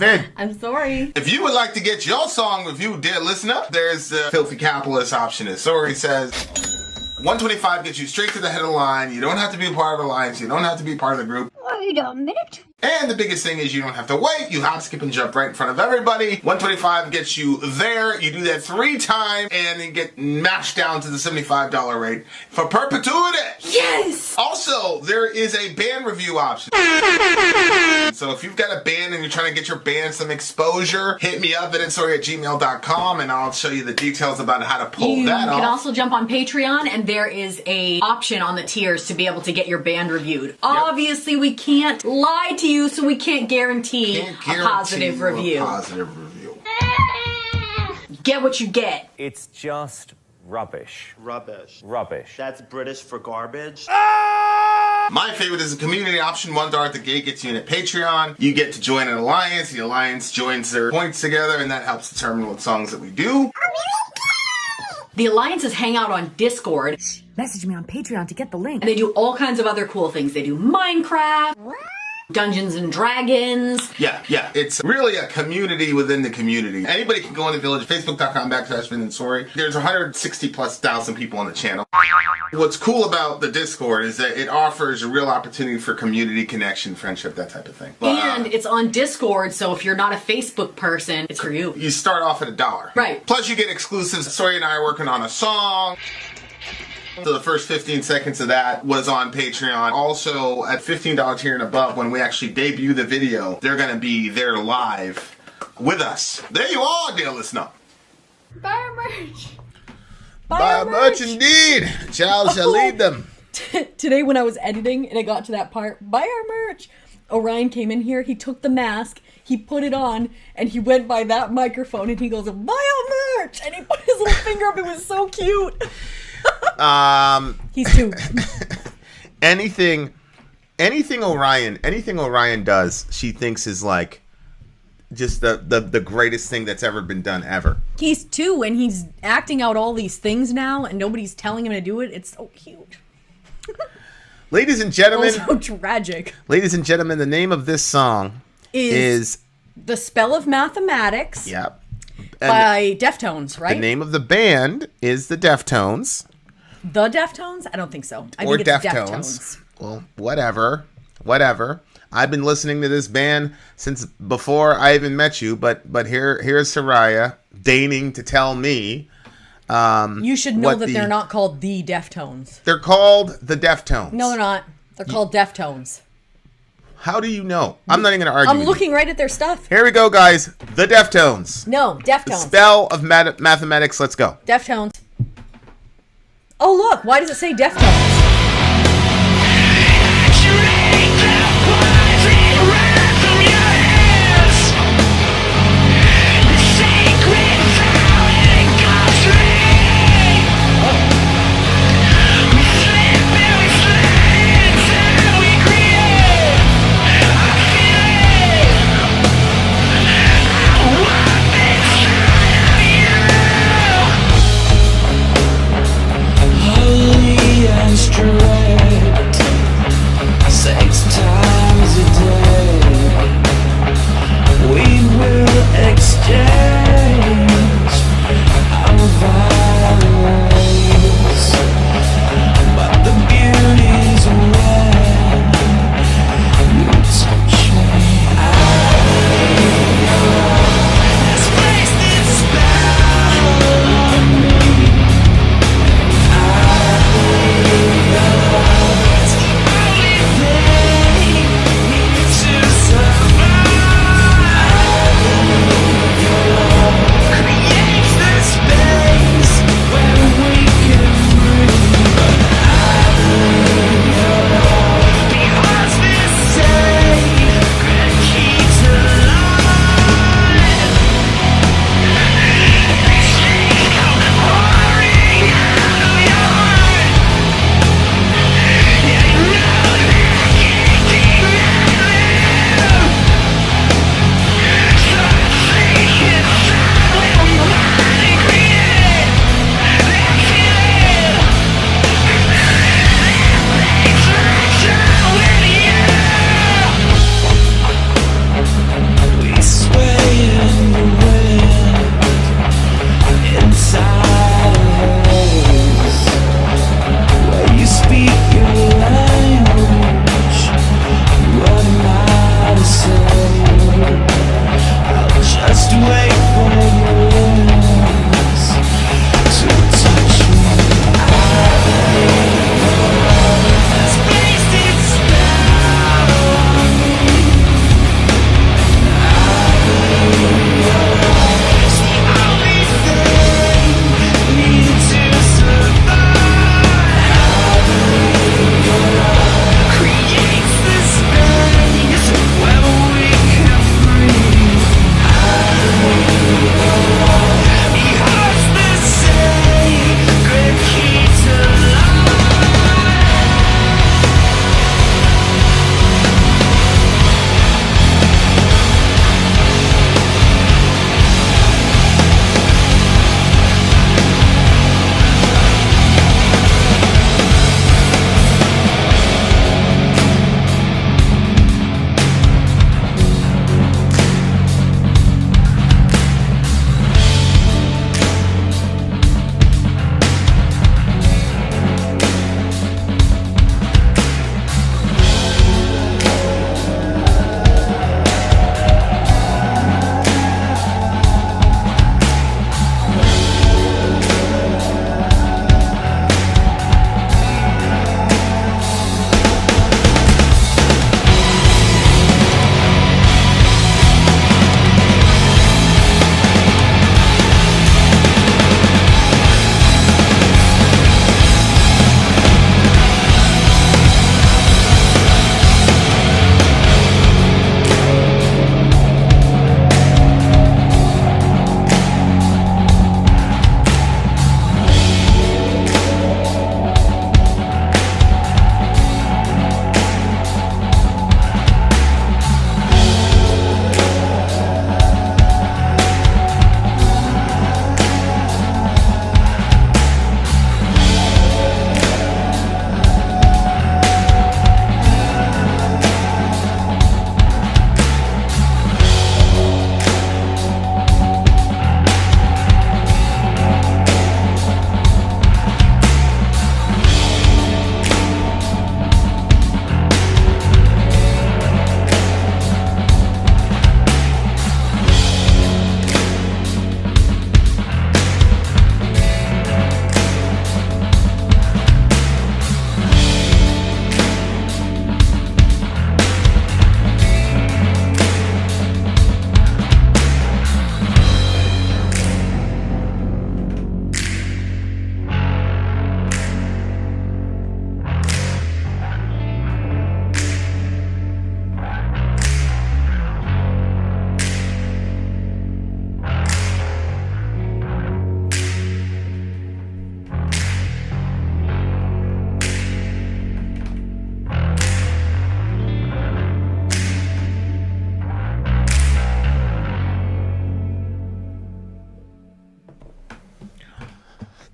Vin. I'm sorry. If you would like to get your song reviewed, dear listener, there's the filthy capitalist option. As Sori says, 125 gets you straight to the head of the line. You don't have to be a part of the alliance. You don't have to be part of the group. Wait a minute. And the biggest thing is you don't have to wait. You hop, skip, and jump right in front of everybody. 125 gets you there. You do that 3 times, and you get mashed down to the $75 rate for perpetuity. Yes! Also, there is a band review option. So if you've got a band and you're trying to get your band some exposure, hit me up at villageXchange@gmail.com, and I'll show you the details about how to pull that off. You can also jump on Patreon, and there is a option on the tiers to be able to get your band reviewed. Yep. Obviously, we can't lie to you, so we can't guarantee a positive review. Get what you get. It's just rubbish. Rubbish. Rubbish. That's British for garbage. My favorite is a community option. $1 at the gate gets you in at Patreon. You get to join an alliance. The alliance joins their points together, and that helps determine what songs that we do. The alliances hang out on Discord. Message me on Patreon to get the link. And they do all kinds of other cool things. They do Minecraft, Dungeons and Dragons. Yeah. It's really a community within the community. Anybody can go in the village, facebook.com/Vin and Sori. There's 160,000+ people on the channel. What's cool about the Discord is that it offers a real opportunity for community connection, friendship, that type of thing. And it's on Discord, so if you're not a Facebook person, it's for you. You start off at $1. Right. Plus you get exclusives. Sori and I are working on a song. So the first 15 seconds of that was on Patreon. Also, at $15 tier and above, when we actually debut the video, they're going to be there live with us. There you are, dear listener. Buy our merch. Buy our merch indeed. Child shall lead them. Today when I was editing and I got to that part, buy our merch, Orion came in here, he took the mask, he put it on, and he went by that microphone and he goes, buy our merch! And he put his little finger up, it was so cute. He's 2. anything Orion does, she thinks is like just the greatest thing that's ever been done ever. He's 2 and he's acting out all these things now and nobody's telling him to do it. It's so cute. Ladies and gentlemen. So tragic. Ladies and gentlemen, the name of this song is The Spell of Mathematics. Yep. By Deftones, right? The name of the band is the Deftones. The Deftones? I don't think so. I or think it's Deftones. Well, whatever. I've been listening to this band since before I even met you, but here's Soraya deigning to tell me. You should know that they're not called the Deftones. They're called the Deftones. No, they're not. They're called Deftones. How do you know? I'm not even going to argue. I'm looking right at their stuff. Here we go, guys. The Deftones. No, Deftones. The spell of mathematics. Let's go. Deftones. Oh, look. Why does it say Deftones? And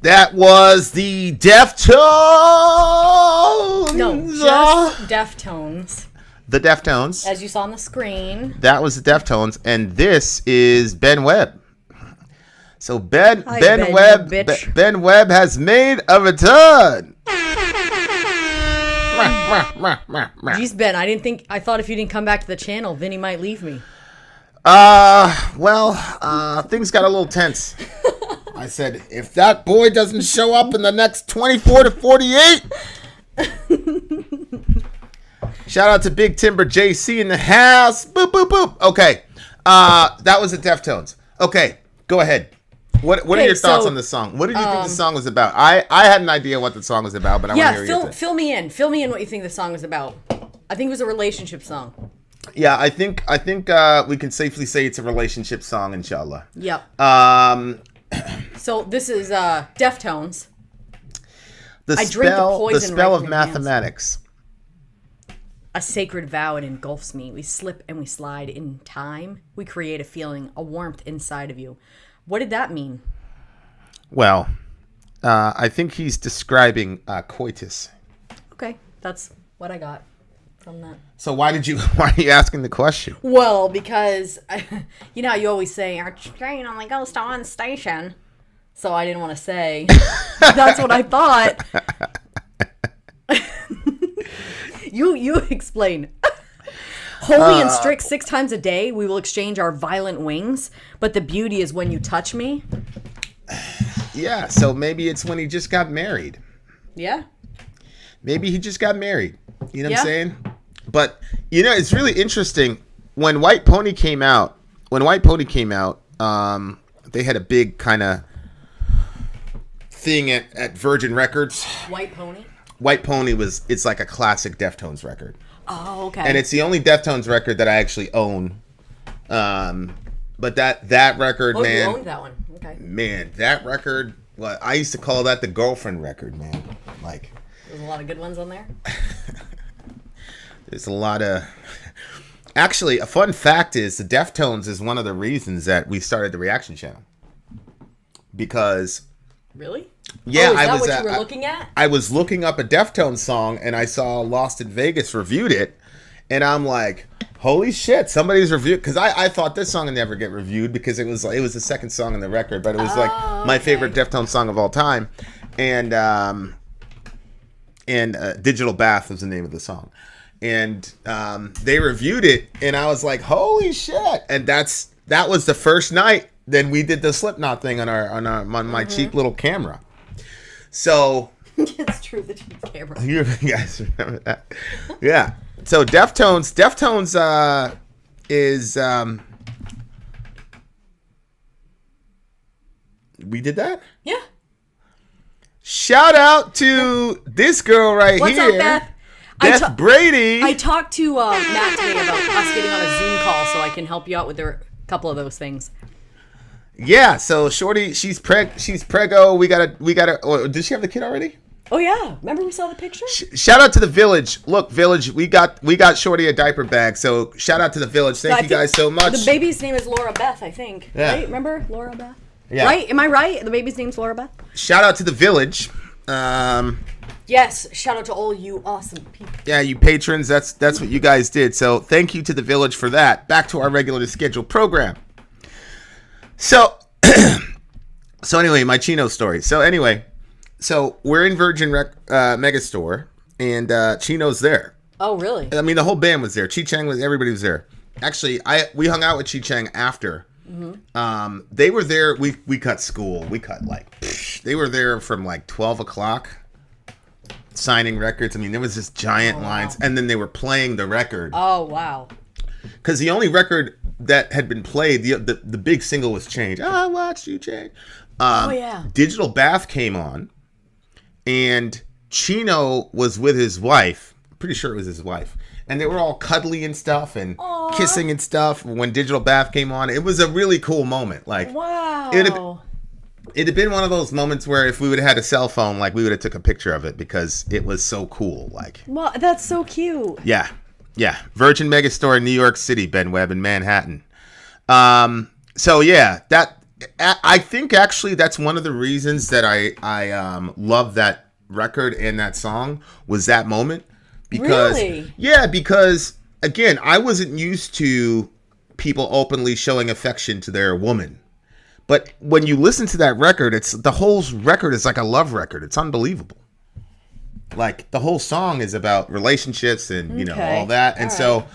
That was the Deftones. No, just Deftones. The Deftones. As you saw on the screen. That was the Deftones, and this is Ben Webb. So Ben Ben, Webb, you bitch. Ben Webb has made a return. Jeez, Ben, I thought if you didn't come back to the channel, Vinny might leave me. Things got a little tense. I said, if that boy doesn't show up in the next 24 to 48. Shout out to Big Timber JC in the house. Boop, boop, boop. Okay. That was the Deftones. Okay, go ahead. What are your thoughts on this song? What did you think the song was about? I had an idea what the song was about, but I want to hear your fill me in. Fill me in what you think the song was about. I think it was a relationship song. Yeah, I think we can safely say it's a relationship song, inshallah. Yep. So this is Deftones. The spell of mathematics. A sacred vow, it engulfs me. We slip and we slide in time. We create a feeling, a warmth inside of you. What did that mean? Well, I think he's describing coitus. Okay, that's what I got from that. So why are you asking the question? Well, because you know how you always say, our train only goes to one station. So I didn't want to say. That's what I thought. You explain. Holy and strict 6 times a day, we will exchange our violent wings. But the beauty is when you touch me. Yeah, so maybe it's when he just got married. Yeah. Maybe he just got married. You know what I'm saying? But, it's really interesting. When White Pony came out, they had a big kind of thing at Virgin Records. White Pony? White Pony it's like a classic Deftones record. Oh, okay. And it's the only Deftones record that I actually own. But that record, man. Oh, you owned that one. Okay. Man, that record, well, I used to call that the girlfriend record, man. Like, there's a lot of good ones on there. There's a lot of... Actually, a fun fact is the Deftones is one of the reasons that we started the Reaction Channel. Because... Really? Yeah, is that what you were looking at? I was looking up a Deftones song, and I saw Lost in Vegas reviewed it, and I'm like, holy shit, somebody's reviewed... Because I thought this song would never get reviewed because it was the second song on the record, but it was my favorite Deftones song of all time. And Digital Bath was the name of the song. And they reviewed it, and I was like, holy shit. And that was the first night. Then we did the Slipknot thing on my cheap little camera. So it's true, the cheap camera. You guys remember that? Yeah. So Deftones is we did that? Yeah. Shout out to this girl right What's here. What's up, Beth? Beth Brady. I talked to Matt today about us getting on a Zoom call so I can help you out with a couple of those things. Yeah, so Shorty, she's preggo. We gotta. Oh, did she have the kid already? Oh yeah, remember we saw the picture? Shout out to the Village. Look, Village, we got Shorty a diaper bag. So shout out to the Village. Thank you guys so much. The baby's name is Laura Beth, I think. Yeah. Right? Remember Laura Beth? Yeah. Right? Am I right? The baby's name's Laura Beth. Shout out to the Village. Yes, shout out to all you awesome people. Yeah, you patrons. That's what you guys did. So thank you to the Village for that. Back to our regularly scheduled program. So anyway, my Chino story. So we're in Virgin Megastore, and Chino's there. Oh, really? I mean, the whole band was there. Chi Chang everybody was there. Actually, we hung out with Chi Chang after. Mm-hmm. They were there. We cut school. We cut they were there from 12 o'clock signing records. I mean, there was this giant lines, and then they were playing the record. Oh, wow. Because the only record that had been played, the big single was Change. I watched you change. Digital Bath came on, and Chino was with his wife. I'm pretty sure it was his wife. And they were all cuddly and stuff and kissing and stuff when Digital Bath came on. It was a really cool moment. Wow. It had been one of those moments where if we would have had a cell phone, we would have took a picture of it because it was so cool. Well, that's so cute. Yeah. Yeah. Virgin Megastore in New York City, Ben Webb in Manhattan. So yeah, that I think actually that's one of the reasons that I love that record and that song was that moment. Because, really? Yeah, because again, I wasn't used to people openly showing affection to their woman. But when you listen to that record, the whole record is like a love record. It's unbelievable. Like the whole song is about relationships and, you know, all that. And so,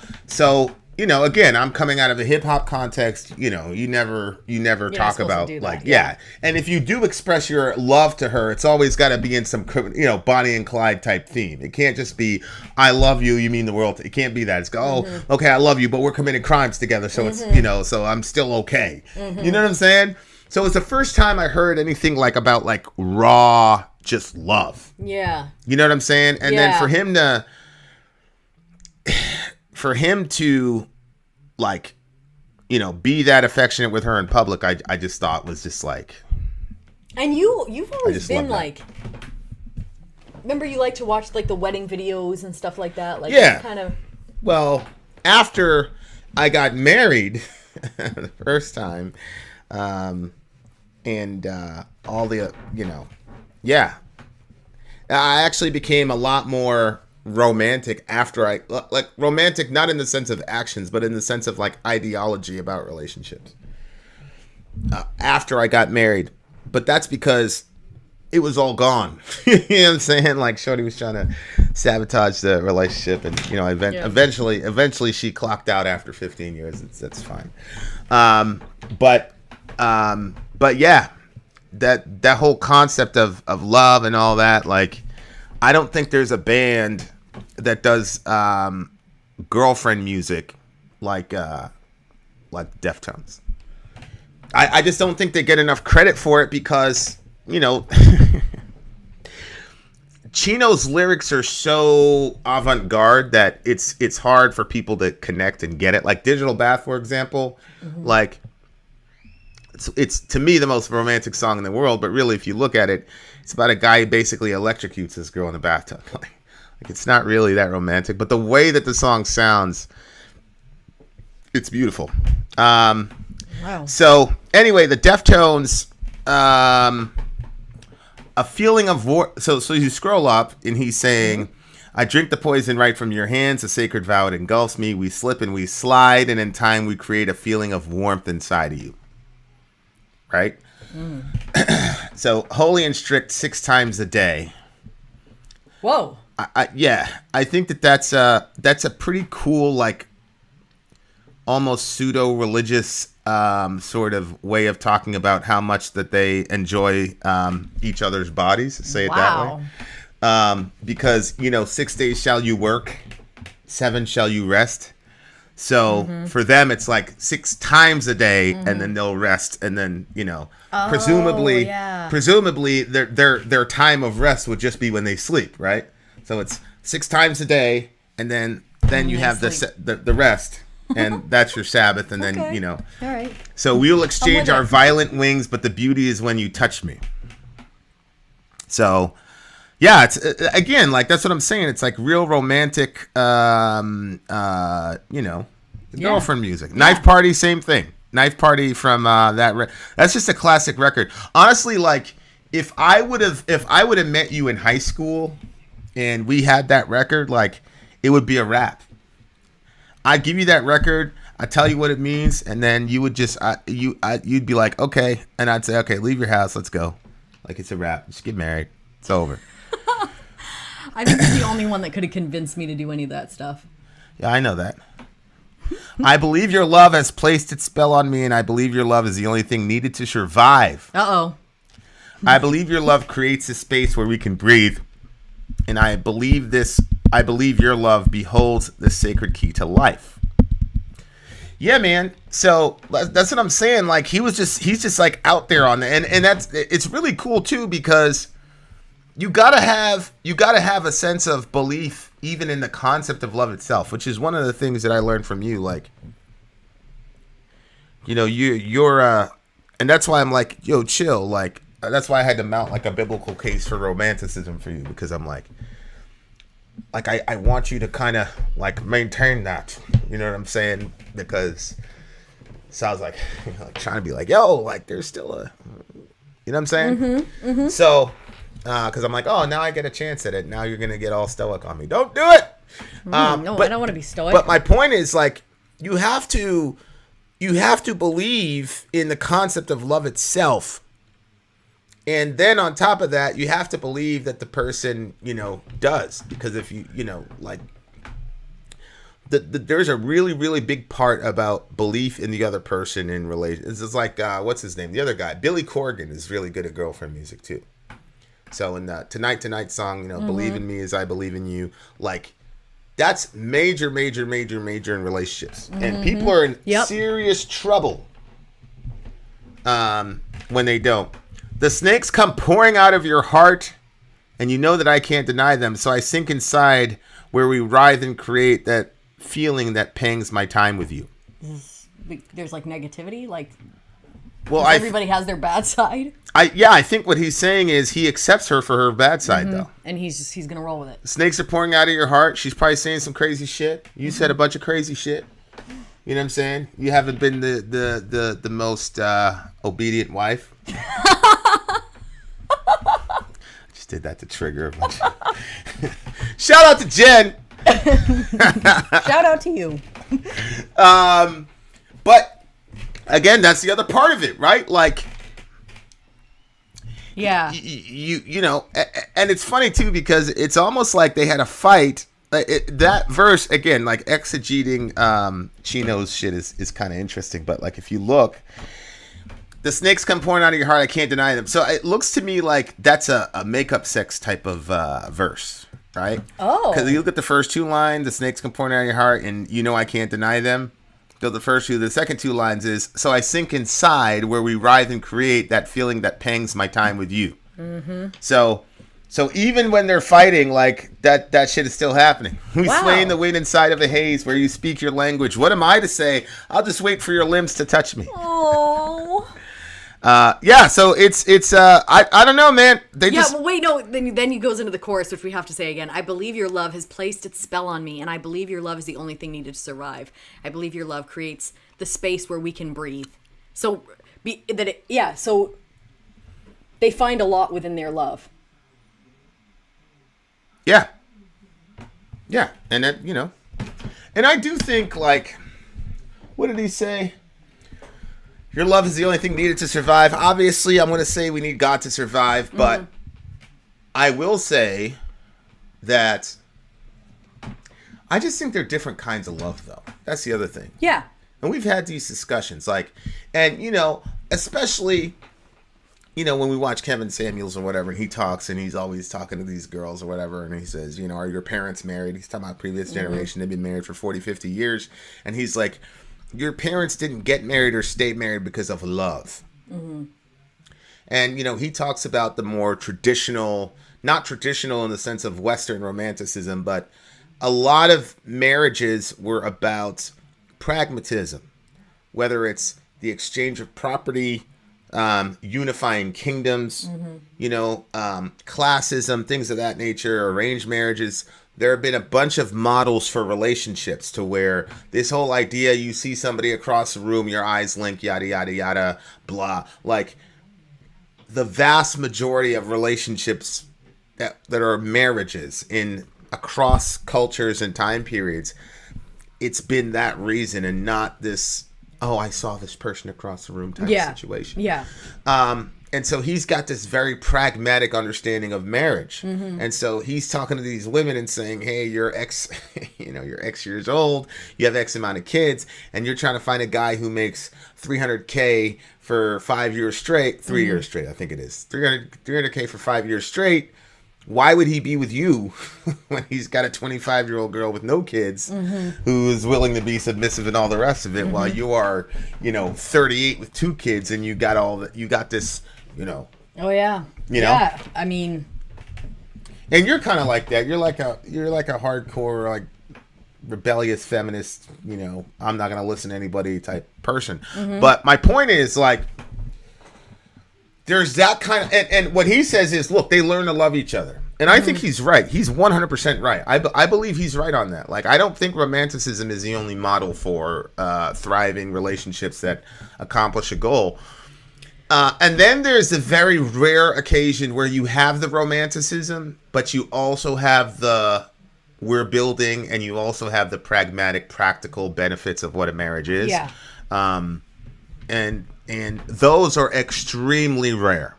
you know, again, I'm coming out of a hip hop context, you know, you never talk about like, yeah. And if you do express your love to her, it's always got to be in some, you know, Bonnie and Clyde type theme. It can't just be, I love you, you mean the world. It can't be that. It's okay, I love you, but we're committing crimes together. So it's, you know, so I'm still okay. You know what I'm saying? So it's the first time I heard anything like about like raw, just love. Yeah. You know what I'm saying? And then for him to like, you know, be that affectionate with her in public, I just thought was just like. And you've always been like, remember you like to watch like the wedding videos and stuff like that? Like, yeah. Kind of. Well, after I got married the first time, and all the, you know, yeah. I actually became a lot more romantic after like romantic, not in the sense of actions, but in the sense of like ideology about relationships. After I got married. But that's because it was all gone. You know what I'm saying? Like Shorty was trying to sabotage the relationship, and you know, eventually she clocked out after 15 years. That's fine. But yeah, that whole concept of love and all that, like, I don't think there's a band that does girlfriend music like Deftones. I just don't think they get enough credit for it because, you know, Chino's lyrics are so avant-garde that it's hard for people to connect and get it. Like Digital Bath, for example, like it's to me the most romantic song in the world, but really if you look at it, it's about a guy who basically electrocutes this girl in the bathtub. Like it's not really that romantic, but the way that the song sounds, it's beautiful. Wow. So anyway, the Deftones, a feeling of war. So you scroll up and he's saying, I drink the poison right from your hands, a sacred vow it engulfs me. We slip and we slide, and in time we create a feeling of warmth inside of you. Right? So holy and strict 6 times a day. Whoa. I think that's a pretty cool, like, almost pseudo-religious sort of way of talking about how much that they enjoy each other's bodies, say it that way. Because, you know, 6 days shall you work, 7 shall you rest. So for them, it's like 6 times a day, and then they'll rest, and then, you know, presumably their time of rest would just be when they sleep, right? So it's 6 times a day, and then you have the rest, and that's your Sabbath, and then you know. All right. So we'll exchange our violent wings, but the beauty is when you touch me. So. Yeah, it's again, like that's what I'm saying. It's like real romantic, you know, girlfriend music. Knife Party, same thing. Knife Party from that's just a classic record. Honestly, like if I would have met you in high school and we had that record, like it would be a wrap. I'd give you that record, I'd tell you what it means, and then you would just you'd be like, okay, and I'd say, okay, leave your house, let's go. Like it's a wrap. Just get married. It's over. I think you're the only one that could have convinced me to do any of that stuff. Yeah, I know that. I believe your love has placed its spell on me, and I believe your love is the only thing needed to survive. Uh-oh. I believe your love creates a space where we can breathe, and I believe your love beholds the sacred key to life. Yeah, man. So that's what I'm saying. Like he's just like out there on the, and it's really cool too, because you gotta have a sense of belief even in the concept of love itself, which is one of the things that I learned from you. Like, you know, you're and that's why I'm like, yo, chill. Like that's why I had to mount like a biblical case for romanticism for you, because I'm like I want you to kind of like maintain that, you know what I'm saying? Because So I was like, trying to be like, yo, like there's still a, you know what I'm saying? So, because I'm like, oh, now I get a chance at it. Now you're gonna get all stoic on me. Don't do it. No, I don't want to be stoic. But my point is, like, you have to believe in the concept of love itself. And then on top of that, you have to believe that the person, does. Because if like, there's a really, really big part about belief in the other person in relation. This is like, what's his name? The other guy, Billy Corgan, is really good at girlfriend music too. So in the Tonight song, believe in me as I believe in you. Like, that's major in relationships. And people are in serious trouble when they don't. The snakes come pouring out of your heart, and you know that I can't deny them. So I sink inside where we writhe and create that feeling that pangs my time with you. There's like negativity, like everybody has their bad side. I think what he's saying is he accepts her for her bad side though, and he's gonna roll with it. Snakes are pouring out of your heart. She's probably saying some crazy shit. You said a bunch of crazy shit. You know what I'm saying? You haven't been the most obedient wife. Just did that to trigger a bunch. Shout out to Jen. Shout out to you. But again, that's the other part of it, right? Like, yeah, you know, and it's funny too because it's almost like they had a fight. That verse again, like exegeting Chino's shit is kind of interesting. But like, if you look, the snakes come pouring out of your heart. I can't deny them. So it looks to me like that's a makeup sex type of verse, right? Oh, because you look at the first two lines, the snakes come pouring out of your heart, and you know I can't deny them. So the second two lines is, so I sink inside where we writhe and create that feeling that pangs my time with you. Mm-hmm. So even when they're fighting, like that shit is still happening. We sway in the wind inside of a haze where you speak your language. What am I to say? I'll just wait for your limbs to touch me. Oh. Yeah, so it's I don't know, man. But wait, no. Then he goes into the chorus, which we have to say again. I believe your love has placed its spell on me, and I believe your love is the only thing needed to survive. I believe your love creates the space where we can breathe. So so they find a lot within their love. Yeah, and that, you know, and I do think, like, what did he say? Your love is the only thing needed to survive. Obviously, I'm going to say we need God to survive, but I will say that I just think they're different kinds of love, though. That's the other thing. Yeah. And we've had these discussions, like, and, you know, especially, you know, when we watch Kevin Samuels or whatever, and he talks, and he's always talking to these girls or whatever, and he says, you know, are your parents married? He's talking about previous generation. They've been married for 40, 50 years. And he's like, your parents didn't get married or stay married because of love. Mm-hmm. And, you know, he talks about the more traditional, not traditional in the sense of Western romanticism, but a lot of marriages were about pragmatism, whether it's the exchange of property, unifying kingdoms, you know, classism, things of that nature, arranged marriages. There have been a bunch of models for relationships to where this whole idea, you see somebody across the room, your eyes link, yada, yada, yada, blah. Like, the vast majority of relationships that are marriages across cultures and time periods, it's been that reason and not this, oh, I saw this person across the room type of situation. Yeah. And so he's got this very pragmatic understanding of marriage. Mm-hmm. And so he's talking to these women and saying, hey, you're X years old, you have X amount of kids, and you're trying to find a guy who makes $300K for 5 years straight, 3 years straight, I think it is. $300K for 5 years straight. Why would he be with you when he's got a 25-year-old girl with no kids who is willing to be submissive and all the rest of it while you are, you know, 38 with 2 kids and you got this, you know. Oh yeah. You know? Yeah. I mean, and you're kind of like that. You're like a hardcore, like, rebellious feminist, you know, I'm not going to listen to anybody type person. But my point is, like, there's that kind of, and what he says is, look, they learn to love each other. And I think he's right. He's 100% right. I believe he's right on that. Like, I don't think romanticism is the only model for thriving relationships that accomplish a goal. And then there's the very rare occasion where you have the romanticism, but you also have the we're building, and you also have the pragmatic, practical benefits of what a marriage is. Yeah. And those are extremely rare.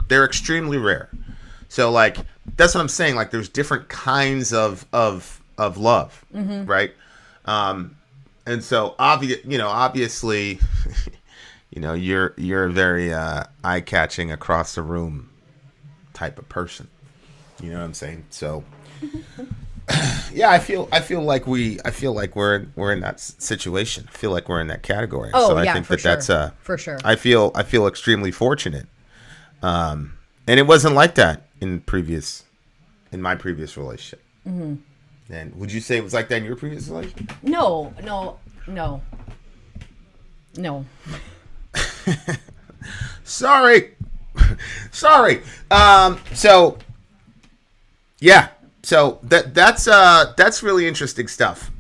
They're extremely rare. So, like, that's what I'm saying. Like, there's different kinds of love, right? And so, obviously, you're a very eye-catching, across the room type of person. You know what I'm saying? So, yeah, I feel like we're in that situation. I feel like we're in that category. Oh, so I yeah, think for sure. that's for sure. I feel extremely fortunate. And it wasn't like that in my previous relationship. Mm-hmm. And would you say it was like that in your previous relationship? No. Sorry. So yeah. So that's really interesting stuff.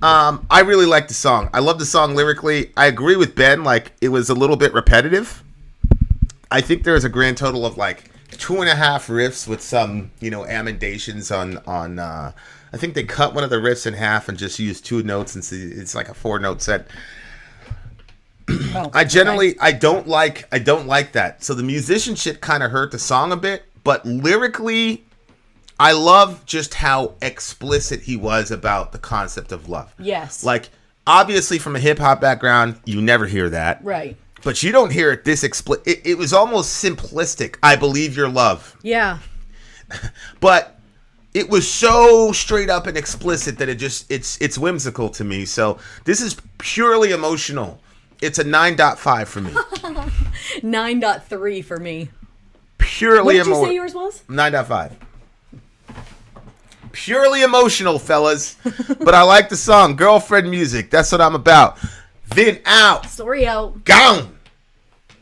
I really like the song. I love the song lyrically. I agree with Ben. Like, it was a little bit repetitive. I think there was a grand total of like 2.5 riffs with some, amendations on. I think they cut one of the riffs in half and just used 2 notes, and it's like a 4-note set. Oh, I don't like that. So the musicianship kind of hurt the song a bit, but lyrically, I love just how explicit he was about the concept of love. Yes. Like, obviously from a hip hop background, you never hear that. Right. But you don't hear it this explicit. It was almost simplistic. I believe your love. Yeah. But it was so straight up and explicit that it's whimsical to me. So this is purely emotional. It's a 9.5 for me. 9.3 for me. Purely emotional. What did you say yours was? 9.5. Purely emotional, fellas. But I like the song. Girlfriend music. That's what I'm about. Vin out. Sori out. Gone.